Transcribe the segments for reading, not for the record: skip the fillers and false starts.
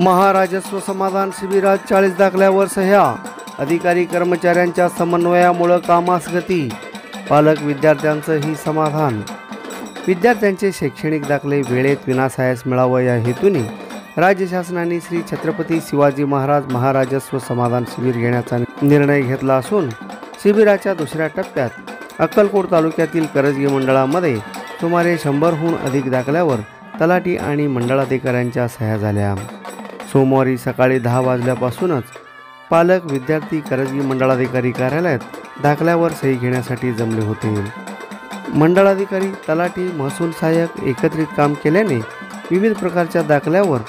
महाराजस्व समाधान शिबिरात 40 दाखल्यावर सह्या. अधिकारी कर्मचाऱ्यांच्या समन्वयामुळे कामास गती. पालक विद्यार्थ्यांचंही समाधान. विद्यार्थ्यांचे शैक्षणिक दाखले वेळेत विनासायास मिळावं या हेतूने राज्य शासनाने श्री छत्रपती शिवाजी महाराज महाराजस्व समाधान शिबिर घेण्याचा निर्णय घेतला असून शिबिराच्या दुसऱ्या टप्प्यात अक्कलकोट तालुक्यातील करजगी मंडळामध्ये सुमारे 100हून अधिक दाखल्यावर तलाठी आणि मंडळाधिकाऱ्यांच्या सह्या झाल्या. सोमवारी सकाळी 10 वाजल्यापासूनच पालक विद्यार्थी करजगी मंडळाधिकारी कार्यालयात दाखल्यावर सही घेण्यासाठी जमले होते. मंडळाधिकारी, तलाठी, महसूल सहाय्यक एकत्रित काम केल्याने विविध प्रकारच्या दाखल्यावर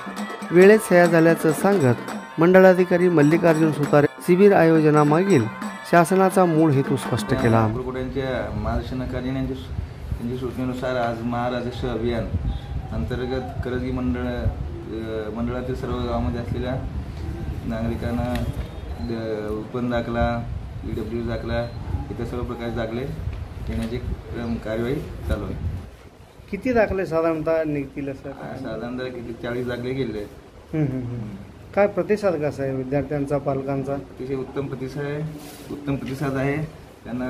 वेळेत सह्या झाल्याचं सांगत मंडळाधिकारी मल्लिकार्जुन सुतारे शिबिर आयोजनामागील शासनाचा मूळ हेतू स्पष्ट केला. मार्गदर्शनाखाली त्यांच्या सूचनेनुसार आज महाराजस्व अभियान अंतर्गत करजगी मंडळातील सर्व गावामध्ये असलेल्या नागरिकांना उत्पन्न दाखला, EWS दाखला इतर सर्व प्रकारचे दाखले घेण्याची कार्यवाही चालू आहे. किती दाखले साधारणतः निघतील सर? साधारणतः किती 40 दाखले गेले आहेत. काय प्रतिसाद कसा आहे विद्यार्थ्यांचा, पालकांचा? अतिशय उत्तम प्रतिसाद आहे. त्यांना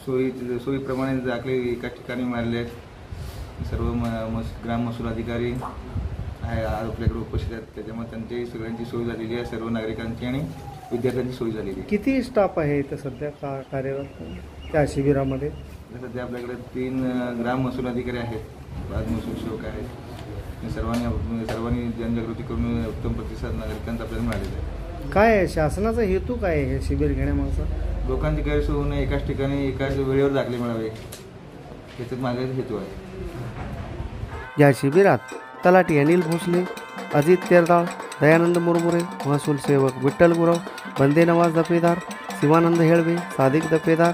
सोयीप्रमाणे दाखले एकाच ठिकाणी मिळाले आहेत. सर्व ग्राम महसूल अधिकारी आहे आपल्याकडे उपस्थित आहेत. त्याच्यामुळे त्यांची सगळ्यांची सोय झालेली आहे. सर्व नागरिकांची आणि विद्यार्थ्यांची सोय झालेली आहे. किती स्टाफ आहे इथं सध्या कार्यरत त्या शिबिरामध्ये? सध्या आपल्याकडे 3 ग्राम महसूल अधिकारी आहेत, 5 महसूल सेवक आहेत. सर्वांनी जनजागृती करून उत्तम प्रतिसाद नागरिकांचा आपल्याला मिळालेला आहे. काय आहे शासनाचा हेतू, काय आहे हे शिबिर घेण्यामागचा? लोकांची गैरसोय होऊ नये, एकाच ठिकाणी एकाच वेळेवर दाखले मिळावे, याचाच मागे हेतू आहे. या शिबिरात तलाठी अनिल भोसले, अजित तेरदाळ, दयानंद मुरमुरे, महसूल सेवक विठ्ठल गुरव, बंदे नवाज दपेदार, शिवानंद हेळवे, सादिक दपेदार,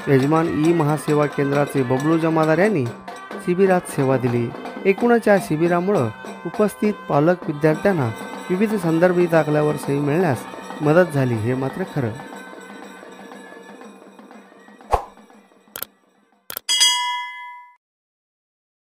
यजमान महासेवा केंद्राचे बबलू जमादार यांनी शिबिरात सेवा दिली. एकूणच या शिबिरामुळे उपस्थित पालक विद्यार्थ्यांना विविध संदर्भी दाखल्यावर सही मिळण्यास मदत झाली हे मात्र खरं.